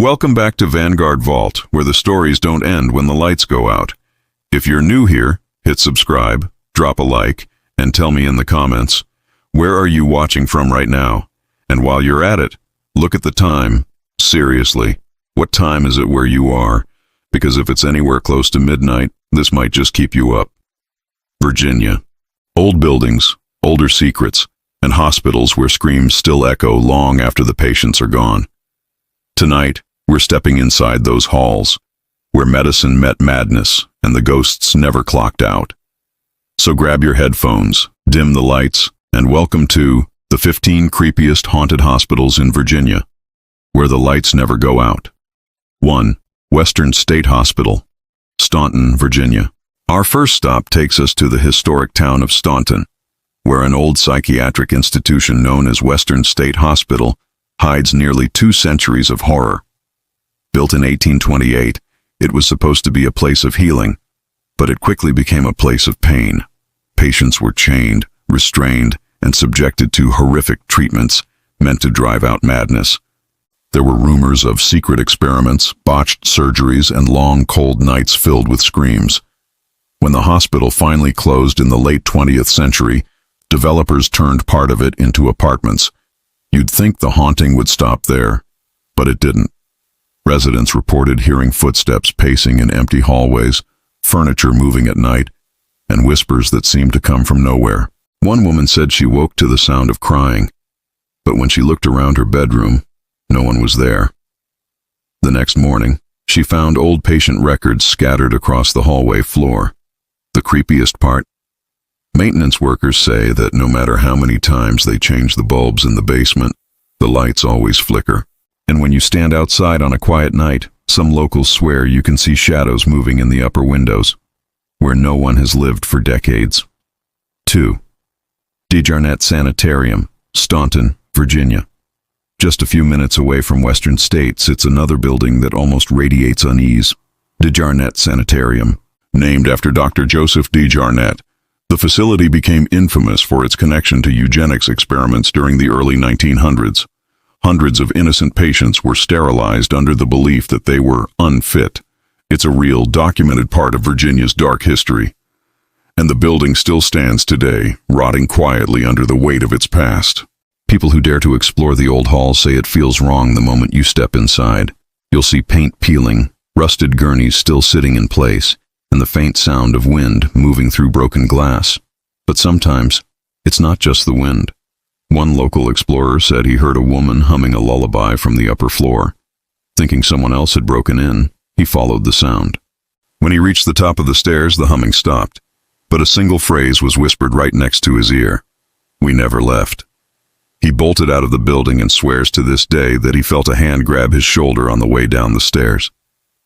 Welcome back to Vanguard Vault, where the stories don't end when the lights go out. If you're new here, hit subscribe, drop a like, and tell me in the comments, where are you watching from right now? And while you're at it, look at the time. Seriously, what time is it where you are? Because if it's anywhere close to midnight, this might just keep you up. Virginia. Old buildings, older secrets, and hospitals where screams still echo long after the patients are gone. Tonight, we're stepping inside those halls, where medicine met madness and the ghosts never clocked out. So grab your headphones, dim the lights, and welcome to the 15 creepiest haunted hospitals in Virginia, where the lights never go out. 1. Western State Hospital, Staunton, Virginia. Our first stop takes us to the historic town of Staunton, where an old psychiatric institution known as Western State Hospital hides nearly 2 centuries of horror. Built in 1828, it was supposed to be a place of healing, but it quickly became a place of pain. Patients were chained, restrained, and subjected to horrific treatments meant to drive out madness. There were rumors of secret experiments, botched surgeries, and long, cold nights filled with screams. When the hospital finally closed in the late 20th century, developers turned part of it into apartments. You'd think the haunting would stop there, but it didn't. Residents reported hearing footsteps pacing in empty hallways, furniture moving at night, and whispers that seemed to come from nowhere. One woman said she woke to the sound of crying, but when she looked around her bedroom, no one was there. The next morning, she found old patient records scattered across the hallway floor. The creepiest part? Maintenance workers say that no matter how many times they change the bulbs in the basement, the lights always flicker. And when you stand outside on a quiet night, some locals swear you can see shadows moving in the upper windows, where no one has lived for decades. 2. DeJarnette Sanitarium, Staunton, Virginia. Just a few minutes away from Western State sits another building that almost radiates unease. DeJarnette Sanitarium. Named after Dr. Joseph DeJarnette, the facility became infamous for its connection to eugenics experiments during the early 1900s. Hundreds of innocent patients were sterilized under the belief that they were unfit. It's a real, documented part of Virginia's dark history. And the building still stands today, rotting quietly under the weight of its past. People who dare to explore the old halls say it feels wrong the moment you step inside. You'll see paint peeling, rusted gurneys still sitting in place, and the faint sound of wind moving through broken glass. But sometimes, it's not just the wind. One local explorer said he heard a woman humming a lullaby from the upper floor. Thinking someone else had broken in, he followed the sound. When he reached the top of the stairs, the humming stopped, but a single phrase was whispered right next to his ear. "We never left." He bolted out of the building and swears to this day that he felt a hand grab his shoulder on the way down the stairs.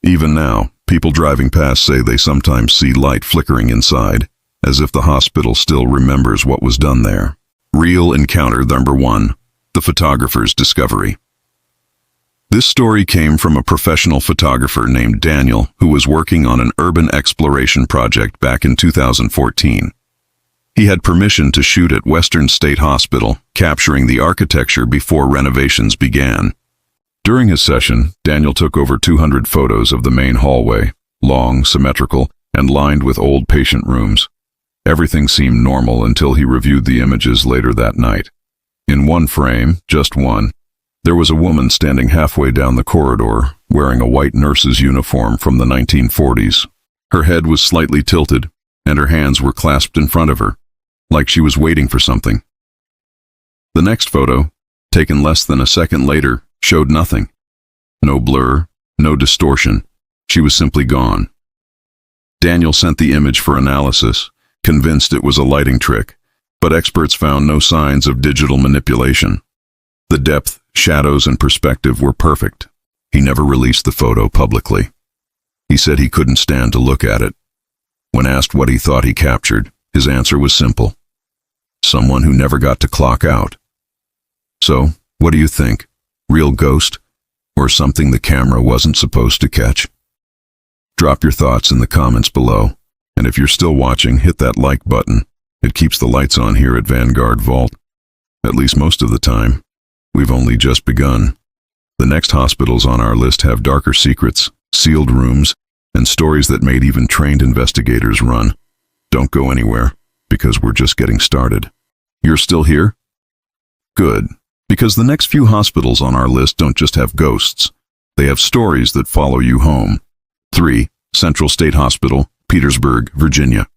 Even now, people driving past say they sometimes see light flickering inside, as if the hospital still remembers what was done there. Real encounter number 1, the photographer's discovery. This story came from a professional photographer named Daniel who was working on an urban exploration project back in 2014. He had permission to shoot at Western State Hospital, capturing the architecture before renovations began. During his session, Daniel took over 200 photos of the main hallway, long, symmetrical, and lined with old patient rooms. Everything seemed normal until he reviewed the images later that night. In one frame, just one, there was a woman standing halfway down the corridor, wearing a white nurse's uniform from the 1940s. Her head was slightly tilted, and her hands were clasped in front of her, like she was waiting for something. The next photo, taken less than a second later, showed nothing. No blur, no distortion. She was simply gone. Daniel sent the image for analysis, convinced it was a lighting trick, but experts found no signs of digital manipulation. The depth, shadows, and perspective were perfect. He never released the photo publicly. He said he couldn't stand to look at it. When asked what he thought he captured, his answer was simple: someone who never got to clock out. So, what do you think? Real ghost? Or something the camera wasn't supposed to catch? Drop your thoughts in the comments below. And if you're still watching, hit that like button. It keeps the lights on here at Vanguard Vault. At least most of the time. We've only just begun. The next hospitals on our list have darker secrets, sealed rooms, and stories that made even trained investigators run. Don't go anywhere, because we're just getting started. You're still here? Good, because the next few hospitals on our list don't just have ghosts. They have stories that follow you home. 3. Central State Hospital, Petersburg, Virginia.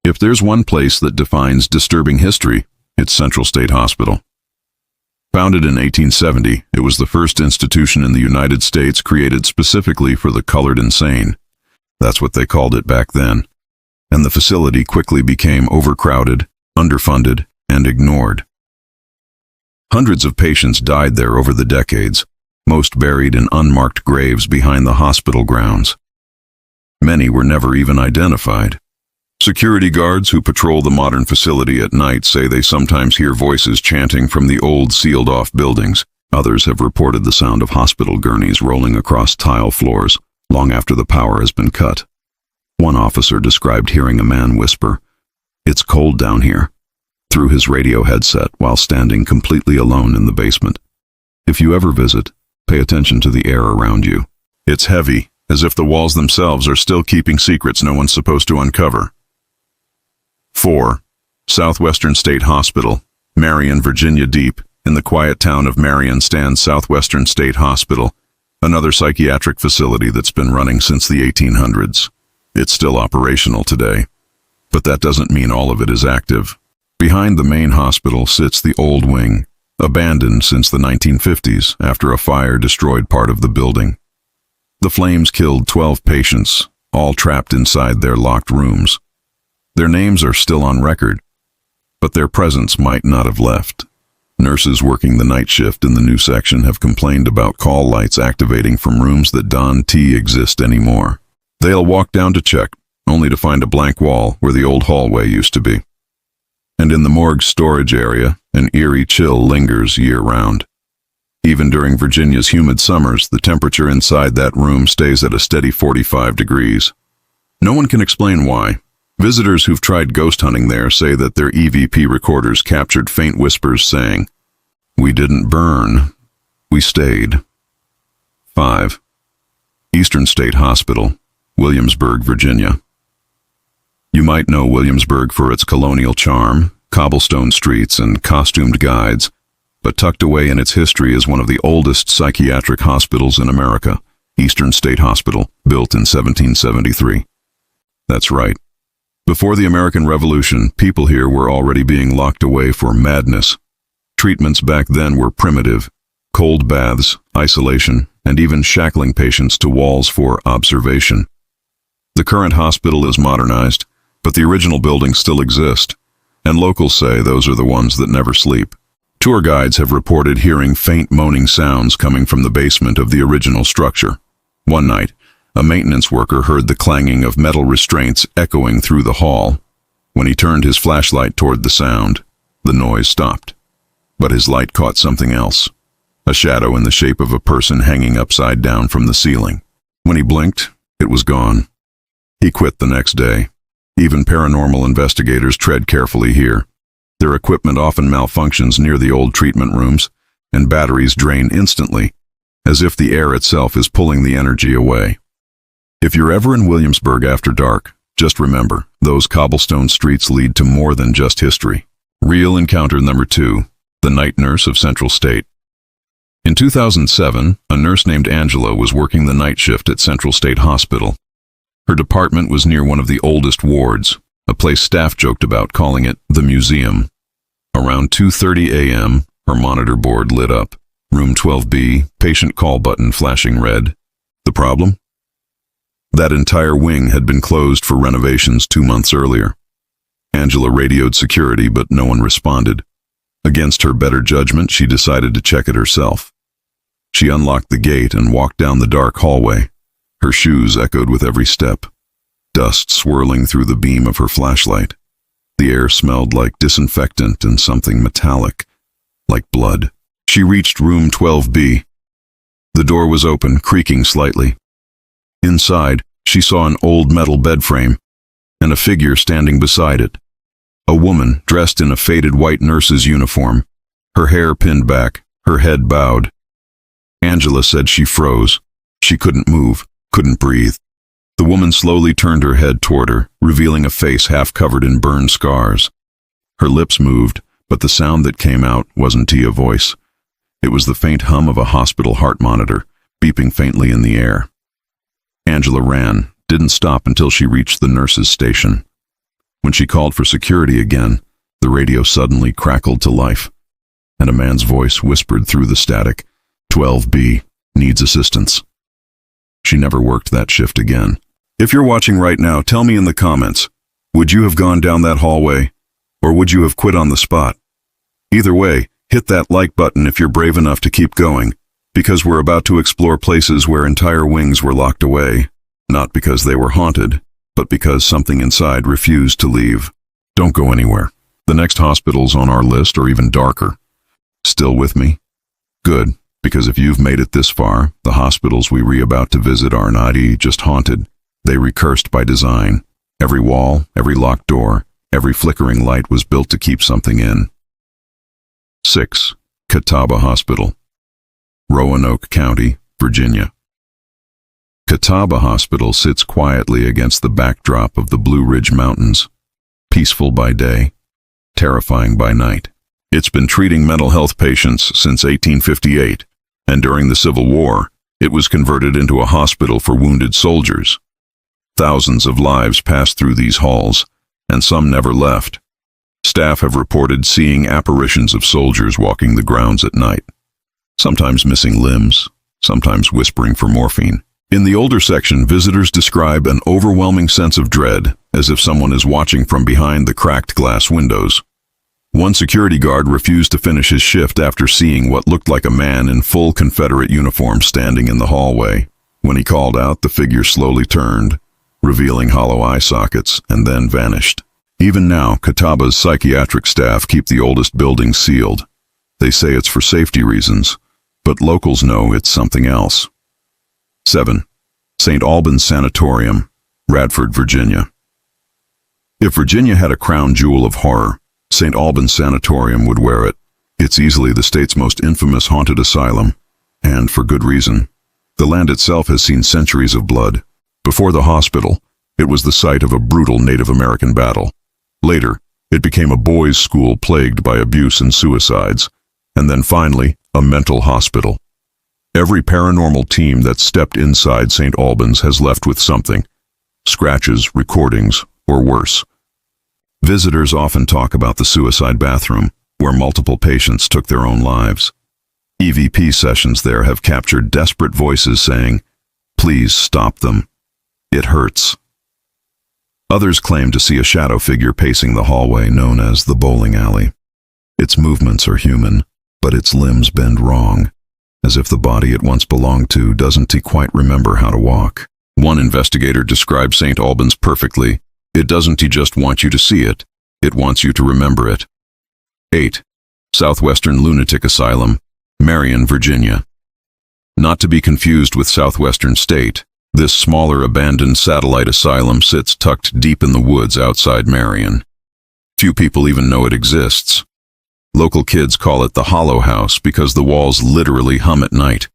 If there's one place that defines disturbing history, it's Central State Hospital. Founded in 1870, it was the first institution in the United States created specifically for the colored insane. That's what they called it back then. And the facility quickly became overcrowded, underfunded, and ignored. Hundreds of patients died there over the decades, most buried in unmarked graves behind the hospital grounds. Many were never even identified. Security guards who patrol the modern facility at night say they sometimes hear voices chanting from the old sealed-off buildings. Others have reported the sound of hospital gurneys rolling across tile floors long after the power has been cut. One officer described hearing a man whisper, "It's cold down here," through his radio headset while standing completely alone in the basement. If you ever visit, pay attention to the air around you. It's heavy, as if the walls themselves are still keeping secrets no one's supposed to uncover. 4. Southwestern State Hospital, Marion, Virginia. Deep in the quiet town of Marion stands Southwestern State Hospital, another psychiatric facility that's been running since the 1800s. It's still operational today, but that doesn't mean all of it is active. Behind the main hospital sits the old wing, abandoned since the 1950s after a fire destroyed part of the building. The flames killed 12 patients, all trapped inside their locked rooms. Their names are still on record, but their presence might not have left. Nurses working the night shift in the new section have complained about call lights activating from rooms that don't exist anymore. They'll walk down to check, only to find a blank wall where the old hallway used to be. And in the morgue storage area, an eerie chill lingers year-round. Even during Virginia's humid summers, the temperature inside that room stays at a steady 45 degrees. No one can explain why. Visitors who've tried ghost hunting there say that their EVP recorders captured faint whispers saying, "We didn't burn, we stayed." 5. Eastern State Hospital, Williamsburg, Virginia. You might know Williamsburg for its colonial charm, cobblestone streets, and costumed guides, but tucked away in its history is one of the oldest psychiatric hospitals in America, Eastern State Hospital, built in 1773. That's right. Before the American Revolution, people here were already being locked away for madness. Treatments back then were primitive: cold baths, isolation, and even shackling patients to walls for observation. The current hospital is modernized, but the original buildings still exist, and locals say those are the ones that never sleep. Tour guides have reported hearing faint moaning sounds coming from the basement of the original structure. One night, a maintenance worker heard the clanging of metal restraints echoing through the hall. When he turned his flashlight toward the sound, the noise stopped. But his light caught something else, a shadow in the shape of a person hanging upside down from the ceiling. When he blinked, it was gone. He quit the next day. Even paranormal investigators tread carefully here. Their equipment often malfunctions near the old treatment rooms, and batteries drain instantly, as if the air itself is pulling the energy away. If you're ever in Williamsburg after dark, just remember, those cobblestone streets lead to more than just history. Real encounter number 2, the night nurse of Central State. In 2007, a nurse named Angela was working the night shift at Central State Hospital. Her department was near one of the oldest wards, a place staff joked about calling it the museum. Around 2:30 a.m., her monitor board lit up. Room 12B, patient call button flashing red. The problem? That entire wing had been closed for renovations 2 months earlier. Angela radioed security, but no one responded. Against her better judgment, she decided to check it herself. She unlocked the gate and walked down the dark hallway. Her shoes echoed with every step, dust swirling through the beam of her flashlight. The air smelled like disinfectant and something metallic, like blood. She reached room 12B. The door was open, creaking slightly. Inside, she saw an old metal bed frame and a figure standing beside it. A woman dressed in a faded white nurse's uniform, her hair pinned back, her head bowed. Angela said she froze. She couldn't move, couldn't breathe. The woman slowly turned her head toward her, revealing a face half covered in burn scars. Her lips moved, but the sound that came out wasn't a voice. It was the faint hum of a hospital heart monitor, beeping faintly in the air. Angela ran, didn't stop until she reached the nurse's station. When she called for security again, the radio suddenly crackled to life, and a man's voice whispered through the static, 12B, needs assistance. She never worked that shift again. If you're watching right now, tell me in the comments, would you have gone down that hallway, or would you have quit on the spot? Either way, hit that like button if you're brave enough to keep going, because we're about to explore places where entire wings were locked away, not because they were haunted, but because something inside refused to leave. Don't go anywhere. The next hospitals on our list are even darker. Still with me? Good, because if you've made it this far, the hospitals we're about to visit are not just haunted. They were cursed by design. Every wall, every locked door, every flickering light was built to keep something in. 6. Catawba Hospital, Roanoke County, Virginia. Catawba Hospital sits quietly against the backdrop of the Blue Ridge Mountains, peaceful by day, terrifying by night. It's been treating mental health patients since 1858, and during the Civil War, it was converted into a hospital for wounded soldiers. Thousands of lives passed through these halls, and some never left. Staff have reported seeing apparitions of soldiers walking the grounds at night, sometimes missing limbs, sometimes whispering for morphine. In the older section, visitors describe an overwhelming sense of dread, as if someone is watching from behind the cracked glass windows. One security guard refused to finish his shift after seeing what looked like a man in full Confederate uniform standing in the hallway. When he called out, the figure slowly turned, revealing hollow eye sockets, and then vanished. Even now, Catawba's psychiatric staff keep the oldest building sealed. They say it's for safety reasons, but locals know it's something else. 7. St. Albans Sanatorium, Radford, Virginia. If Virginia had a crown jewel of horror, St. Albans Sanatorium would wear it. It's easily the state's most infamous haunted asylum, and for good reason. The land itself has seen centuries of blood. Before the hospital, it was the site of a brutal Native American battle. Later, it became a boys' school plagued by abuse and suicides, and then finally, a mental hospital. Every paranormal team that stepped inside St. Albans has left with something: scratches, recordings, or worse. Visitors often talk about the suicide bathroom, where multiple patients took their own lives. EVP sessions there have captured desperate voices saying, "Please stop them. It hurts." Others claim to see a shadow figure pacing the hallway known as the bowling alley. Its movements are human, but its limbs bend wrong, as if the body it once belonged to doesn't quite remember how to walk. One investigator described St. Albans perfectly. It doesn't just want you to see it, it wants you to remember it. 8. Southwestern Lunatic Asylum, Marion, Virginia. Not to be confused with Southwestern State, this smaller abandoned satellite asylum sits tucked deep in the woods outside Marion. Few people even know it exists. Local kids call it the Hollow House because the walls literally hum at night.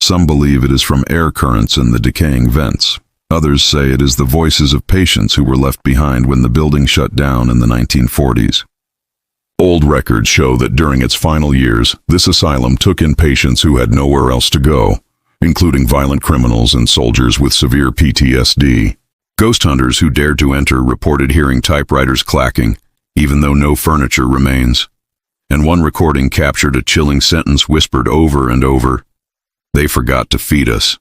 Some believe it is from air currents in the decaying vents. Others say it is the voices of patients who were left behind when the building shut down in the 1940s. Old records show that during its final years, this asylum took in patients who had nowhere else to go, including violent criminals and soldiers with severe PTSD. Ghost hunters who dared to enter reported hearing typewriters clacking, even though no furniture remains. And one recording captured a chilling sentence whispered over and over, "They forgot to feed us."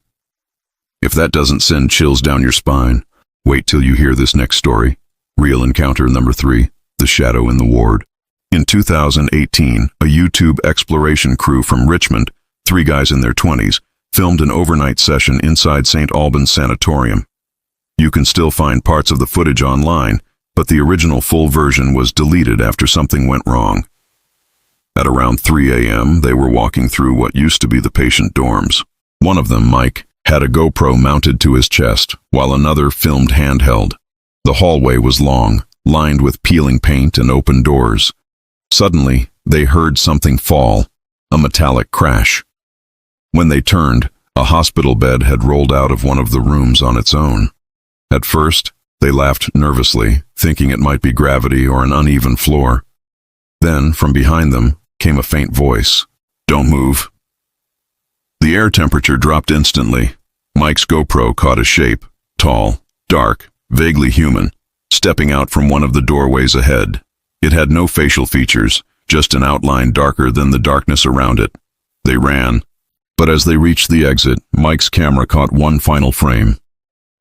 If that doesn't send chills down your spine, wait till you hear this next story. Real encounter number 3, The Shadow in the Ward. In 2018, a YouTube exploration crew from Richmond, 3 guys in their 20s, filmed an overnight session inside St. Albans Sanatorium. You can still find parts of the footage online, but the original full version was deleted after something went wrong. At around 3 a.m., they were walking through what used to be the patient dorms. One of them, Mike, had a GoPro mounted to his chest, while another filmed handheld. The hallway was long, lined with peeling paint and open doors. Suddenly, they heard something fall, a metallic crash. When they turned, a hospital bed had rolled out of one of the rooms on its own. At first, they laughed nervously, thinking it might be gravity or an uneven floor. Then, from behind them, came a faint voice. "Don't move." The air temperature dropped instantly. Mike's GoPro caught a shape, tall, dark, vaguely human, stepping out from one of the doorways ahead. It had no facial features, just an outline darker than the darkness around it. They ran, but as they reached the exit, Mike's camera caught one final frame.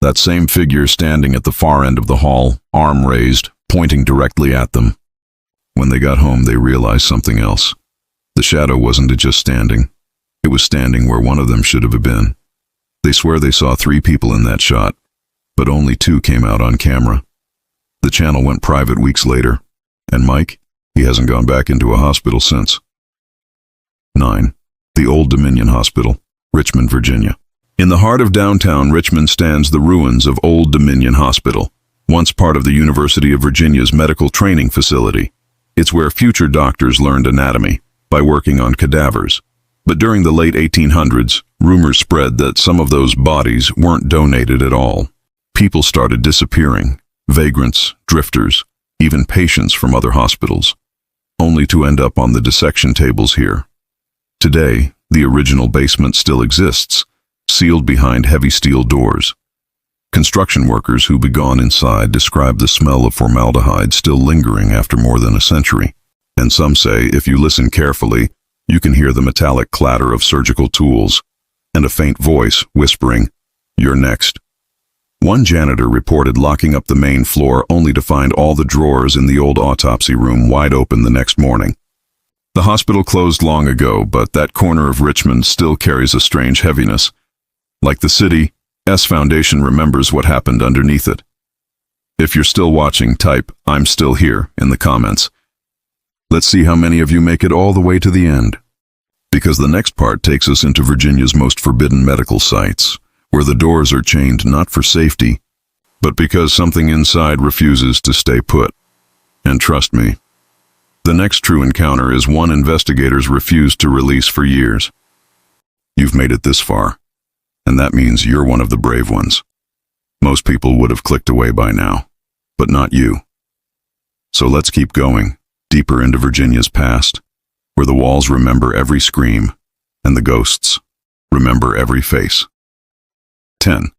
That same figure standing at the far end of the hall, arm raised, pointing directly at them. When they got home, they realized something else. The shadow wasn't just standing. It was standing where one of them should have been. They swear they saw 3 people in that shot, but only 2 came out on camera. The channel went private weeks later, and Mike, he hasn't gone back into a hospital since. 9. The Old Dominion Hospital, Richmond, Virginia. In the heart of downtown Richmond stands the ruins of Old Dominion Hospital, once part of the University of Virginia's medical training facility. It's where future doctors learned anatomy by working on cadavers. But during the late 1800s, rumors spread that some of those bodies weren't donated at all. People started disappearing, vagrants, drifters, even patients from other hospitals, only to end up on the dissection tables here. Today, the original basement still exists, sealed behind heavy steel doors. Construction workers who had gone inside describe the smell of formaldehyde still lingering after more than a century. And some say, if you listen carefully, you can hear the metallic clatter of surgical tools and a faint voice whispering, "You're next." One janitor reported locking up the main floor only to find all the drawers in the old autopsy room wide open the next morning. The hospital closed long ago, but that corner of Richmond still carries a strange heaviness. Like the city, S Foundation remembers what happened underneath it. If you're still watching, type "I'm still here" in the comments. Let's see how many of you make it all the way to the end. Because the next part takes us into Virginia's most forbidden medical sites, where the doors are chained not for safety, but because something inside refuses to stay put. And trust me, the next true encounter is one investigators refused to release for years. You've made it this far, and that means you're one of the brave ones. Most people would have clicked away by now, but not you. So let's keep going, deeper into Virginia's past, where the walls remember every scream, and the ghosts remember every face. 10.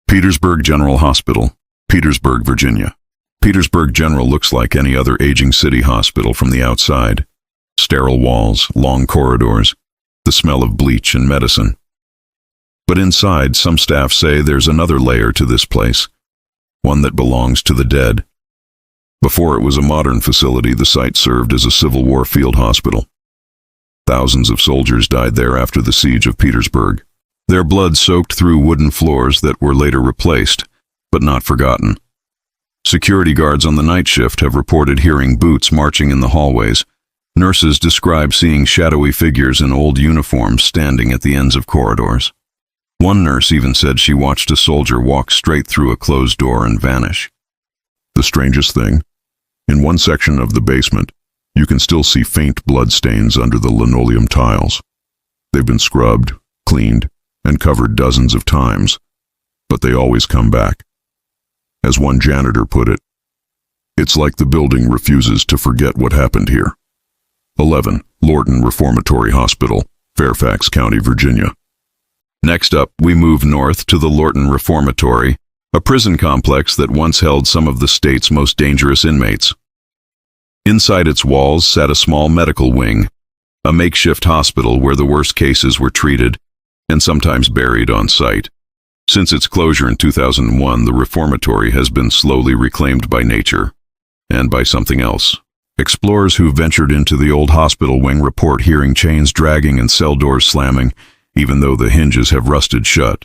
Petersburg General Hospital, Petersburg, Virginia. Petersburg General looks like any other aging city hospital from the outside. Sterile walls, long corridors, the smell of bleach and medicine. But inside, some staff say there's another layer to this place, one that belongs to the dead. Before it was a modern facility, the site served as a Civil War field hospital. Thousands of soldiers died there after the siege of Petersburg. Their blood soaked through wooden floors that were later replaced, but not forgotten. Security guards on the night shift have reported hearing boots marching in the hallways. Nurses describe seeing shadowy figures in old uniforms standing at the ends of corridors. One nurse even said she watched a soldier walk straight through a closed door and vanish. The strangest thing, in one section of the basement, you can still see faint blood stains under the linoleum tiles. They've been scrubbed, cleaned, and covered dozens of times, but they always come back. As one janitor put it, it's like the building refuses to forget what happened here. 11. Lorton Reformatory Hospital, Fairfax County, Virginia. Next up, we move north to the Lorton Reformatory, a prison complex that once held some of the state's most dangerous inmates. Inside its walls sat a small medical wing, a makeshift hospital where the worst cases were treated and sometimes buried on site. Since its closure in 2001, the reformatory has been slowly reclaimed by nature and by something else. Explorers who ventured into the old hospital wing report hearing chains dragging and cell doors slamming, even though the hinges have rusted shut.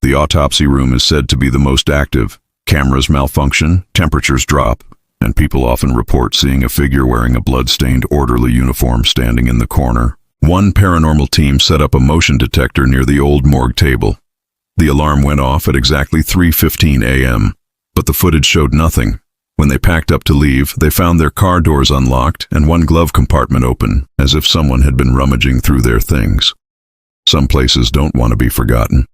The autopsy room is said to be the most active. Cameras malfunction, temperatures drop, and people often report seeing a figure wearing a blood-stained orderly uniform standing in the corner. One paranormal team set up a motion detector near the old morgue table. The alarm went off at exactly 3:15 a.m., but the footage showed nothing. When they packed up to leave, they found their car doors unlocked and one glove compartment open, as if someone had been rummaging through their things. Some places don't want to be forgotten.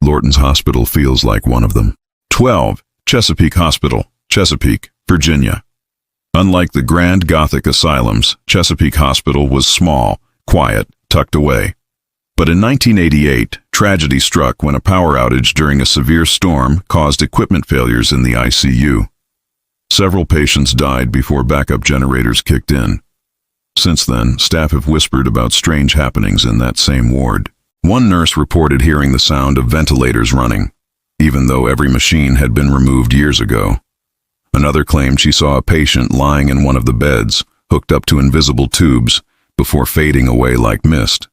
Lorton's Hospital feels like one of them. 12. Chesapeake Hospital, Chesapeake, Virginia. Unlike the grand Gothic asylums, Chesapeake Hospital was small, quiet, tucked away. But in 1988, tragedy struck when a power outage during a severe storm caused equipment failures in the ICU. Several patients died before backup generators kicked in. Since then, staff have whispered about strange happenings in that same ward. One nurse reported hearing the sound of ventilators running, even though every machine had been removed years ago. Another claimed she saw a patient lying in one of the beds, hooked up to invisible tubes, before fading away like mist.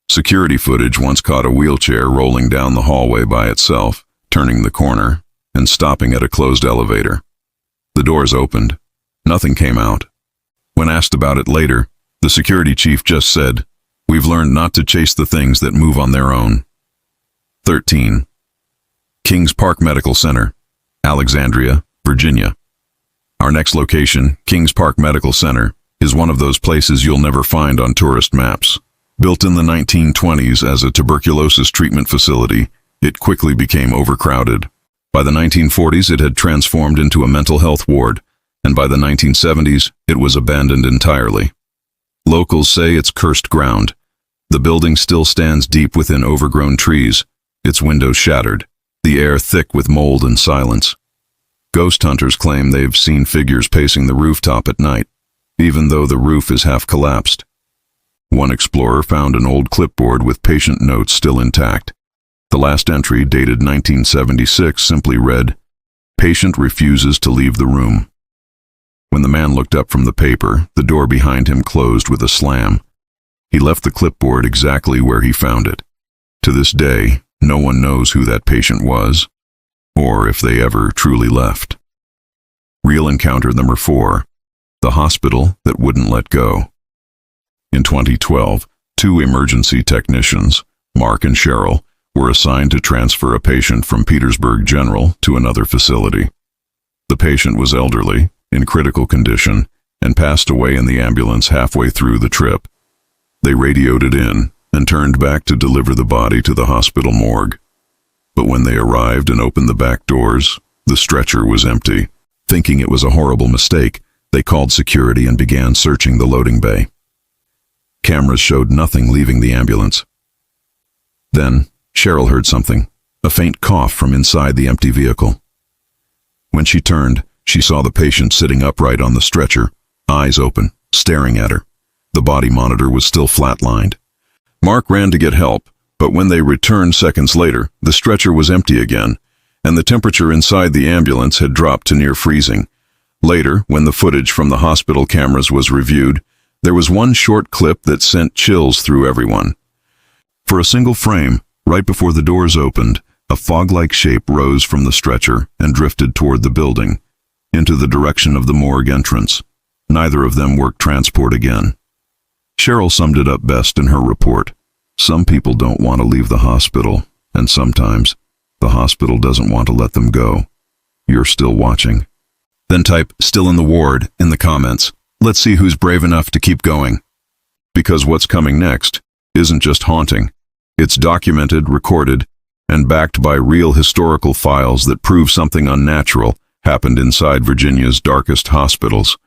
Security footage once caught a wheelchair rolling down the hallway by itself, turning the corner, and stopping at a closed elevator. The doors opened. Nothing came out. When asked about it later, the security chief just said, "We've learned not to chase the things that move on their own." 13. Kings Park Medical Center, Alexandria, Virginia. Our next location, Kings Park Medical Center, is one of those places you'll never find on tourist maps. Built in the 1920s as a tuberculosis treatment facility, it quickly became overcrowded. By the 1940s, it had transformed into a mental health ward, and by the 1970s, it was abandoned entirely. Locals say it's cursed ground. The building still stands deep within overgrown trees, its windows shattered, the air thick with mold and silence. Ghost hunters claim they've seen figures pacing the rooftop at night, even though the roof is half collapsed. One explorer found an old clipboard with patient notes still intact. The last entry, dated 1976, simply read, "Patient refuses to leave the room." When the man looked up from the paper, the door behind him closed with a slam. He left the clipboard exactly where he found it. To this day, no one knows who that patient was, or if they ever truly left. Real encounter number 4, the hospital that wouldn't let go. In 2012, 2 emergency technicians, Mark and Cheryl, were assigned to transfer a patient from Petersburg General to another facility. The patient was elderly, in critical condition, and passed away in the ambulance halfway through the trip. They radioed it in and turned back to deliver the body to the hospital morgue. But when they arrived and opened the back doors, the stretcher was empty. Thinking it was a horrible mistake, they called security and began searching the loading bay. Cameras showed nothing leaving the ambulance. Then, Cheryl heard something, a faint cough from inside the empty vehicle. When she turned, she saw the patient sitting upright on the stretcher, eyes open, staring at her. The body monitor was still flatlined. Mark ran to get help, but when they returned seconds later, the stretcher was empty again, and the temperature inside the ambulance had dropped to near freezing. Later, when the footage from the hospital cameras was reviewed, there was one short clip that sent chills through everyone. For a single frame, right before the doors opened, a fog-like shape rose from the stretcher and drifted toward the building, into the direction of the morgue entrance. Neither of them worked transport again. Cheryl summed it up best in her report. Some people don't want to leave the hospital, and sometimes the hospital doesn't want to let them go. You're still watching. Then type "still in the ward" in the comments. Let's see who's brave enough to keep going. Because what's coming next isn't just haunting. It's documented, recorded, and backed by real historical files that prove something unnatural happened inside Virginia's darkest hospitals.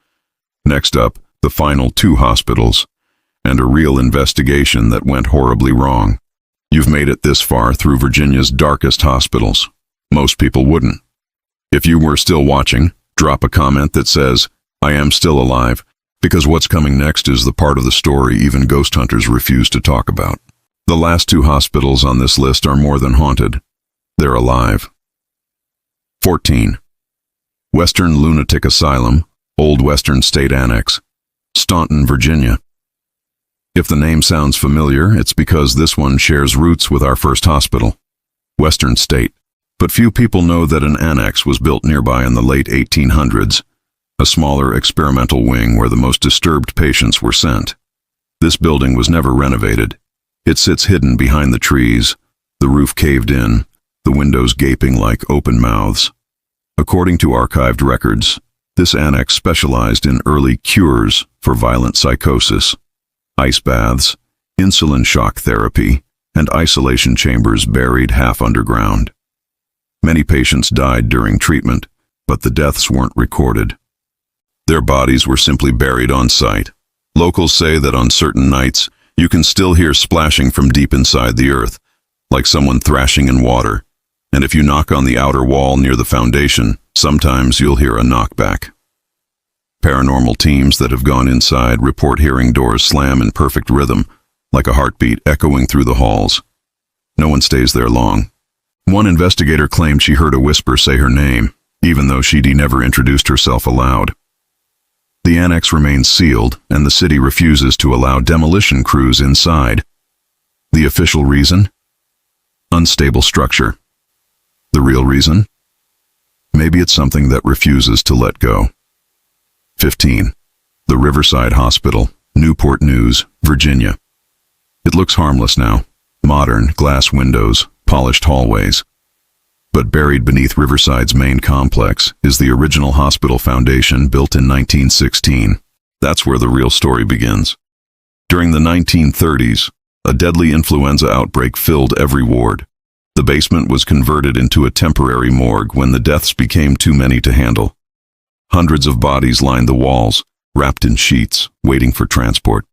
Next up, the final 2 hospitals, and a real investigation that went horribly wrong. You've made it this far through Virginia's darkest hospitals. Most people wouldn't. If you were still watching, drop a comment that says, "I am still alive," because what's coming next is the part of the story even ghost hunters refuse to talk about. The last 2 hospitals on this list are more than haunted. They're alive. 14. Western Lunatic Asylum, Old Western State Annex, Staunton, Virginia. If the name sounds familiar, it's because this one shares roots with our first hospital, Western State. But few people know that an annex was built nearby in the late 1800s, a smaller experimental wing where the most disturbed patients were sent. This building was never renovated. It sits hidden behind the trees, the roof caved in, the windows gaping like open mouths. According to archived records, this annex specialized in early cures for violent psychosis, ice baths, insulin shock therapy, and isolation chambers buried half underground. Many patients died during treatment, but the deaths weren't recorded. Their bodies were simply buried on site. Locals say that on certain nights, you can still hear splashing from deep inside the earth, like someone thrashing in water. And if you knock on the outer wall near the foundation, sometimes you'll hear a knockback. Paranormal teams that have gone inside report hearing doors slam in perfect rhythm, like a heartbeat echoing through the halls. No one stays there long. One investigator claimed she heard a whisper say her name, even though she'd never introduced herself aloud. The annex remains sealed, and the city refuses to allow demolition crews inside. The official reason? Unstable structure. The real reason? Maybe it's something that refuses to let go. 15. The Riverside Hospital, Newport News, Virginia. It looks harmless now. Modern, glass windows, polished hallways. But buried beneath Riverside's main complex is the original hospital foundation built in 1916. That's where the real story begins. During the 1930s, a deadly influenza outbreak filled every ward. The basement was converted into a temporary morgue when the deaths became too many to handle. Hundreds of bodies lined the walls, wrapped in sheets, waiting for transport.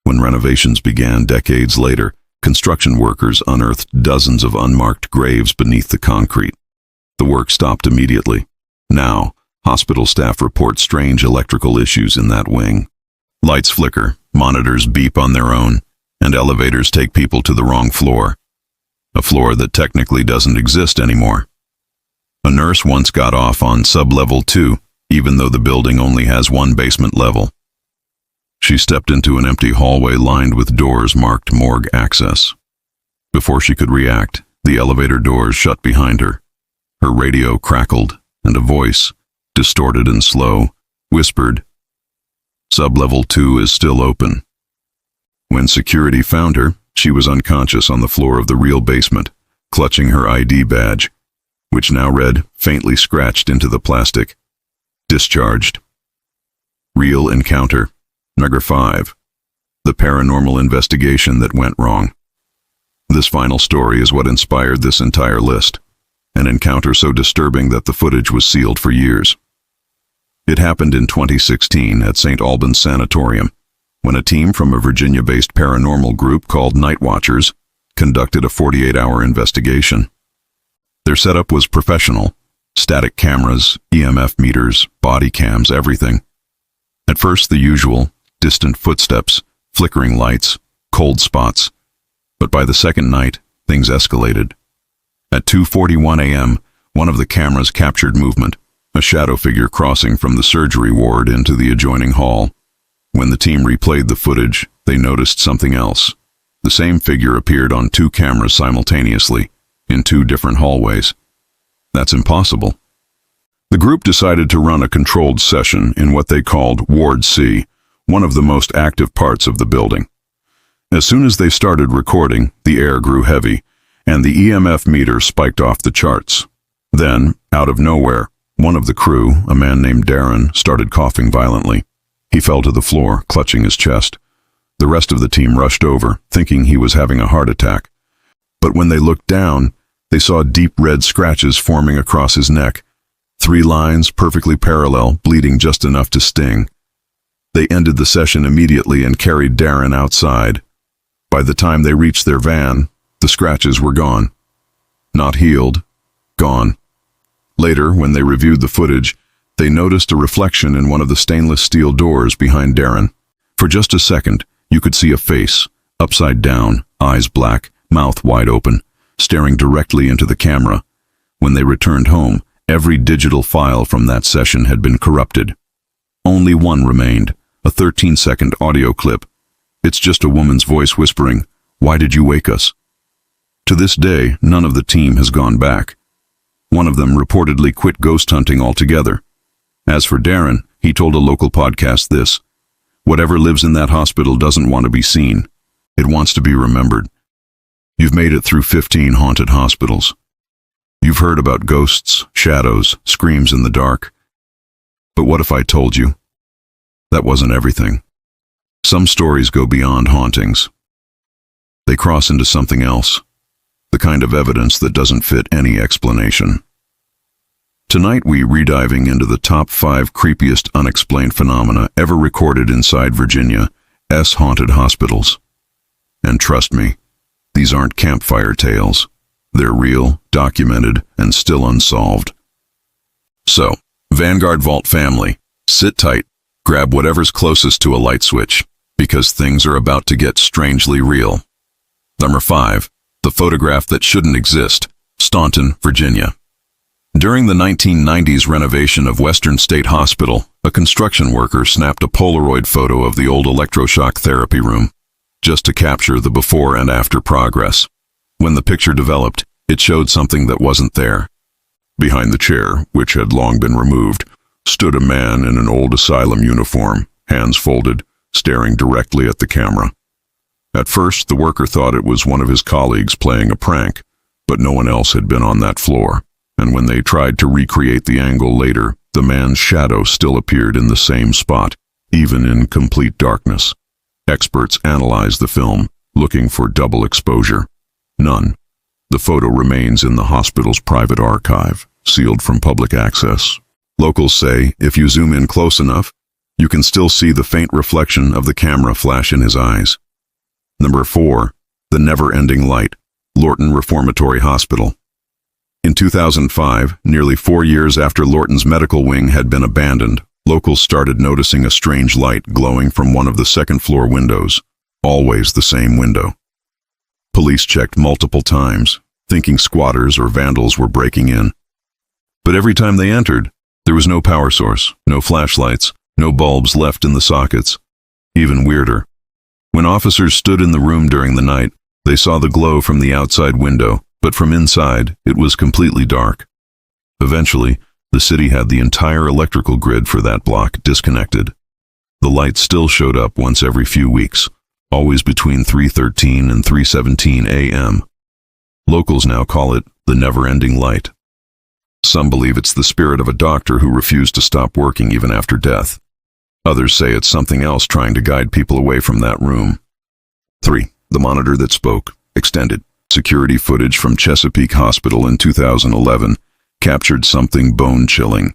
When renovations began decades later, construction workers unearthed dozens of unmarked graves beneath the concrete. The work stopped immediately. Now, hospital staff report strange electrical issues in that wing. Lights flicker, monitors beep on their own, and elevators take people to the wrong floor. A floor that technically doesn't exist anymore. A nurse once got off on sub-level 2, even though the building only has one basement level. She stepped into an empty hallway lined with doors marked morgue access. Before she could react, the elevator doors shut behind her. Her radio crackled, and a voice, distorted and slow, whispered, "Sub-level 2 is still open." When security found her, she was unconscious on the floor of the real basement, clutching her ID badge, which now read, faintly scratched into the plastic, "Discharged." Real encounter. Number 5. The paranormal investigation that went wrong. This final story is what inspired this entire list, an encounter so disturbing that the footage was sealed for years. It happened in 2016 at St. Albans Sanatorium, when a team from a Virginia-based paranormal group called Night Watchers conducted a 48-hour investigation. Their setup was professional: static cameras, EMF meters, body cams, everything. At first, the usual: distant footsteps, flickering lights, cold spots. But by the second night, things escalated. At 2:41 a.m., one of the cameras captured movement, a shadow figure crossing from the surgery ward into the adjoining hall. When the team replayed the footage, they noticed something else. The same figure appeared on 2 cameras simultaneously, in 2 different hallways. That's impossible. The group decided to run a controlled session in what they called Ward C, one of the most active parts of the building. As soon as they started recording, the air grew heavy, and the EMF meter spiked off the charts. Then, out of nowhere, one of the crew, a man named Darren, started coughing violently. He fell to the floor, clutching his chest. The rest of the team rushed over, thinking he was having a heart attack. But when they looked down, they saw deep red scratches forming across his neck. 3 lines, perfectly parallel, bleeding just enough to sting. They ended the session immediately and carried Darren outside. By the time they reached their van, the scratches were gone. Not healed, gone. Later, when they reviewed the footage, they noticed a reflection in one of the stainless steel doors behind Darren. For just a second, you could see a face, upside down, eyes black, mouth wide open, staring directly into the camera. When they returned home, every digital file from that session had been corrupted. Only one remained, a 13-second audio clip. It's just a woman's voice whispering, "Why did you wake us?" To this day, none of the team has gone back. One of them reportedly quit ghost hunting altogether. As for Darren, he told a local podcast this: "Whatever lives in that hospital doesn't want to be seen. It wants to be remembered. You've made it through 15 haunted hospitals. You've heard about ghosts, shadows, screams in the dark. But what if I told you that wasn't everything? Some stories go beyond hauntings. they cross into something else. The kind of evidence that doesn't fit any explanation. Tonight we rediving into the top 5 creepiest unexplained phenomena ever recorded inside Virginia's haunted hospitals. And trust me, these aren't campfire tales. They're real, documented, and still unsolved. So, Vanguard Vault family, sit tight, grab whatever's closest to a light switch, because things are about to get strangely real. Number 5. The photograph that shouldn't exist, Staunton, Virginia. During the 1990s renovation of Western State Hospital, a construction worker snapped a Polaroid photo of the old electroshock therapy room, just to capture the before and after progress. When the picture developed, it showed something that wasn't there. Behind the chair, which had long been removed, stood a man in an old asylum uniform, hands folded, staring directly at the camera. At first, the worker thought it was one of his colleagues playing a prank, but no one else had been on that floor, and when they tried to recreate the angle later, the man's shadow still appeared in the same spot, even in complete darkness. Experts analyzed the film, looking for double exposure. None. The photo remains in the hospital's private archive, sealed from public access. Locals say if you zoom in close enough, you can still see the faint reflection of the camera flash in his eyes. Number 4. The Never-Ending Light, Lorton Reformatory Hospital. In 2005, nearly 4 years after Lorton's medical wing had been abandoned, locals started noticing a strange light glowing from one of the second-floor windows, always the same window. Police checked multiple times, thinking squatters or vandals were breaking in. But every time they entered, there was no power source, no flashlights, no bulbs left in the sockets. Even weirder, when officers stood in the room during the night, they saw the glow from the outside window, but from inside, it was completely dark. Eventually, the city had the entire electrical grid for that block disconnected. The light still showed up once every few weeks, always between 3:13 and 3:17 a.m. Locals now call it the never-ending light. Some believe it's the spirit of a doctor who refused to stop working even after death. Others say it's something else trying to guide people away from that room. 3. The Monitor That Spoke, extended. Security footage from Chesapeake Hospital in 2011 captured something bone-chilling.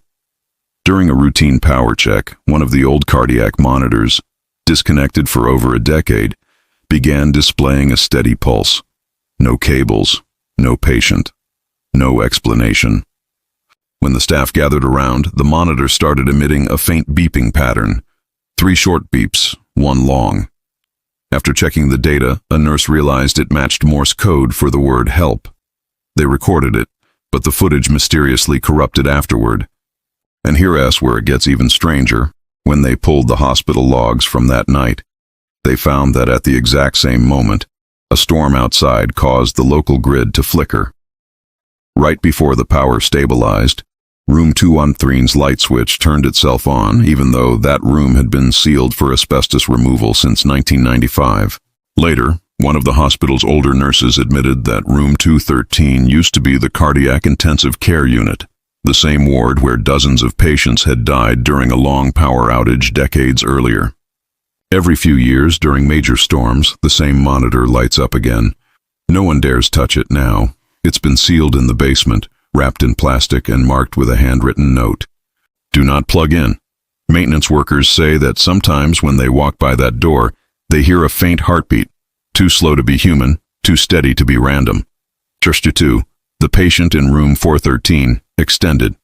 During a routine power check, one of the old cardiac monitors, disconnected for over a decade, began displaying a steady pulse. No cables, no patient, no explanation. When the staff gathered around, the monitor started emitting a faint beeping pattern. 3 short beeps, 1 long. After checking the data, a nurse realized it matched Morse code for the word help. They recorded it, but the footage mysteriously corrupted afterward. And here's where it gets even stranger. When they pulled the hospital logs from that night, they found that at the exact same moment, a storm outside caused the local grid to flicker. Right before the power stabilized, Room 213's light switch turned itself on, even though that room had been sealed for asbestos removal since 1995. Later, one of the hospital's older nurses admitted that Room 213 used to be the cardiac intensive care unit, the same ward where dozens of patients had died during a long power outage decades earlier. Every few years during major storms, the same monitor lights up again. No one dares touch it now. It's been sealed in the basement, wrapped in plastic and marked with a handwritten note. Do not plug in. Maintenance workers say that sometimes when they walk by that door, they hear a faint heartbeat, too slow to be human, too steady to be random. Just 2. The patient in room 413, extended.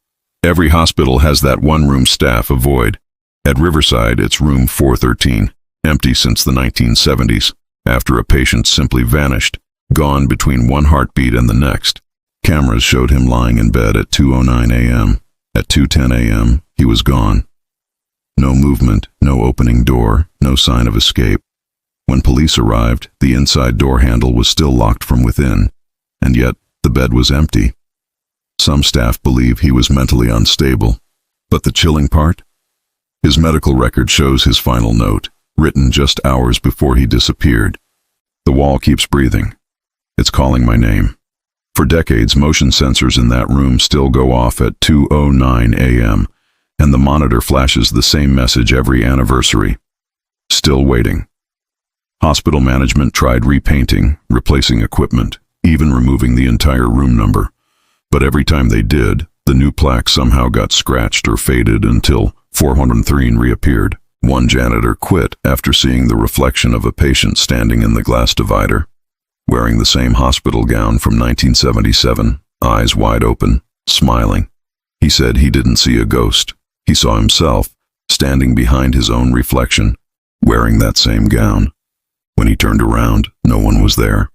Every hospital has that one-room staff avoid. At Riverside, it's room 413, empty since the 1970s, after a patient simply vanished, gone between one heartbeat and the next. Cameras showed him lying in bed at 2:09 a.m. At 2:10 a.m., he was gone. No movement, no opening door, no sign of escape. When police arrived, the inside door handle was still locked from within, and yet the bed was empty. Some staff believe he was mentally unstable. But the chilling part? His medical record shows his final note, written just hours before he disappeared. The wall keeps breathing. It's calling my name. For decades, motion sensors in that room still go off at 2:09 a.m., and the monitor flashes the same message every anniversary. Still waiting. Hospital management tried repainting, replacing equipment, even removing the entire room number. But every time they did, the new plaque somehow got scratched or faded until 403 reappeared. One janitor quit after seeing the reflection of a patient standing in the glass divider, wearing the same hospital gown from 1977, eyes wide open, smiling. He said he didn't see a ghost. He saw himself, standing behind his own reflection, wearing that same gown. When he turned around, no one was there.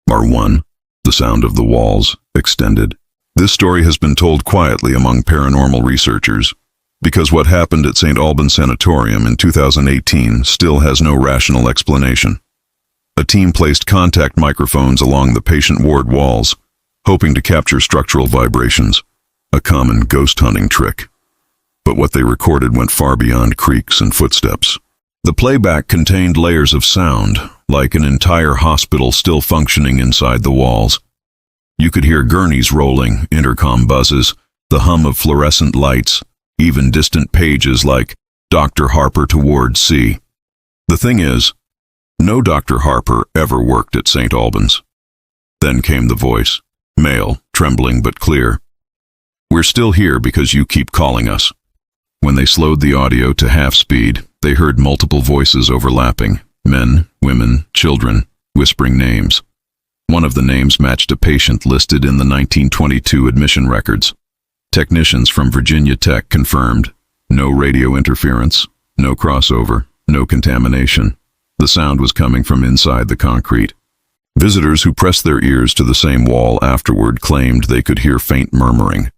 R1, the sound of the walls, extended. This story has been told quietly among paranormal researchers, because what happened at St. Albans Sanatorium in 2018 still has no rational explanation. A team placed contact microphones along the patient ward walls, hoping to capture structural vibrations, a common ghost hunting trick. But what they recorded went far beyond creaks and footsteps. The playback contained layers of sound, like an entire hospital still functioning inside the walls. You could hear gurneys rolling, intercom buzzes, the hum of fluorescent lights, even distant pages like Dr. Harper to Ward C. The thing is, no Dr. Harper ever worked at St. Albans. Then came the voice, male, trembling but clear. "We're still here because you keep calling us." When they slowed the audio to half speed, they heard multiple voices overlapping, men, women, children, whispering names. One of the names matched a patient listed in the 1922 admission records. Technicians from Virginia Tech confirmed, no radio interference, no crossover, no contamination. The sound was coming from inside the concrete. Visitors who pressed their ears to the same wall afterward claimed they could hear faint murmuring.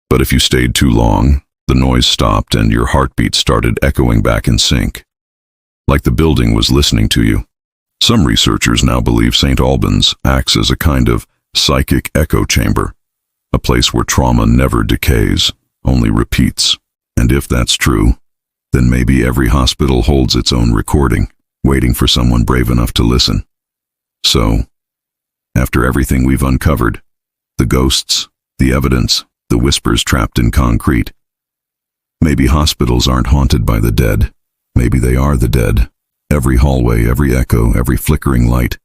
But if you stayed too long, the noise stopped and your heartbeat started echoing back in sync, like the building was listening to you. Some researchers now believe St. Albans acts as a kind of psychic echo chamber, a place where trauma never decays, only repeats. And if that's true, then maybe every hospital holds its own recording, waiting for someone brave enough to listen. So, after everything we've uncovered, the ghosts, the evidence, the whispers trapped in concrete, maybe hospitals aren't haunted by the dead. Maybe they are the dead. Every hallway, every echo, every flickering light,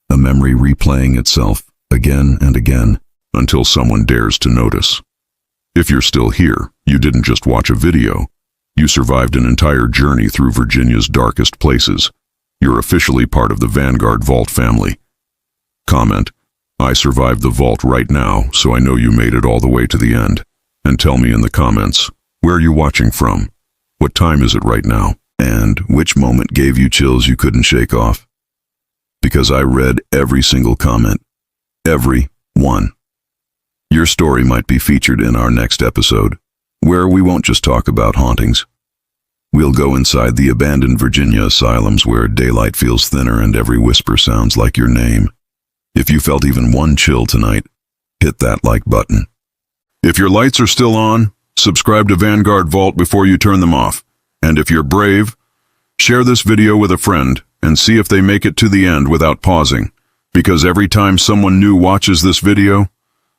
a memory replaying itself again and again until someone dares to notice. If you're still here, you didn't just watch a video. You survived an entire journey through Virginia's darkest places. You're officially part of the Vanguard Vault family. Comment, "I survived the vault right now, so I know you made it all the way to the end." And tell me in the comments, where are you watching from? What time is it right now? And which moment gave you chills you couldn't shake off? Because I read every single comment. Every one. Your story might be featured in our next episode, where we won't just talk about hauntings. We'll go inside the abandoned Virginia asylums where daylight feels thinner and every whisper sounds like your name. If you felt even one chill tonight, hit that like button. If your lights are still on, subscribe to Vanguard Vault before you turn them off. And if you're brave, share this video with a friend and see if they make it to the end without pausing. Because every time someone new watches this video,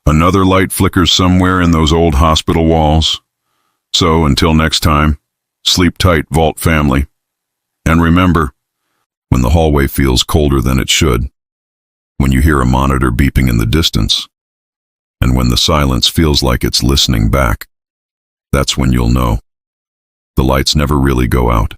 another light flickers somewhere in those old hospital walls. So until next time, sleep tight, Vault family. And remember, when the hallway feels colder than it should, when you hear a monitor beeping in the distance, and when the silence feels like it's listening back, that's when you'll know. The lights never really go out.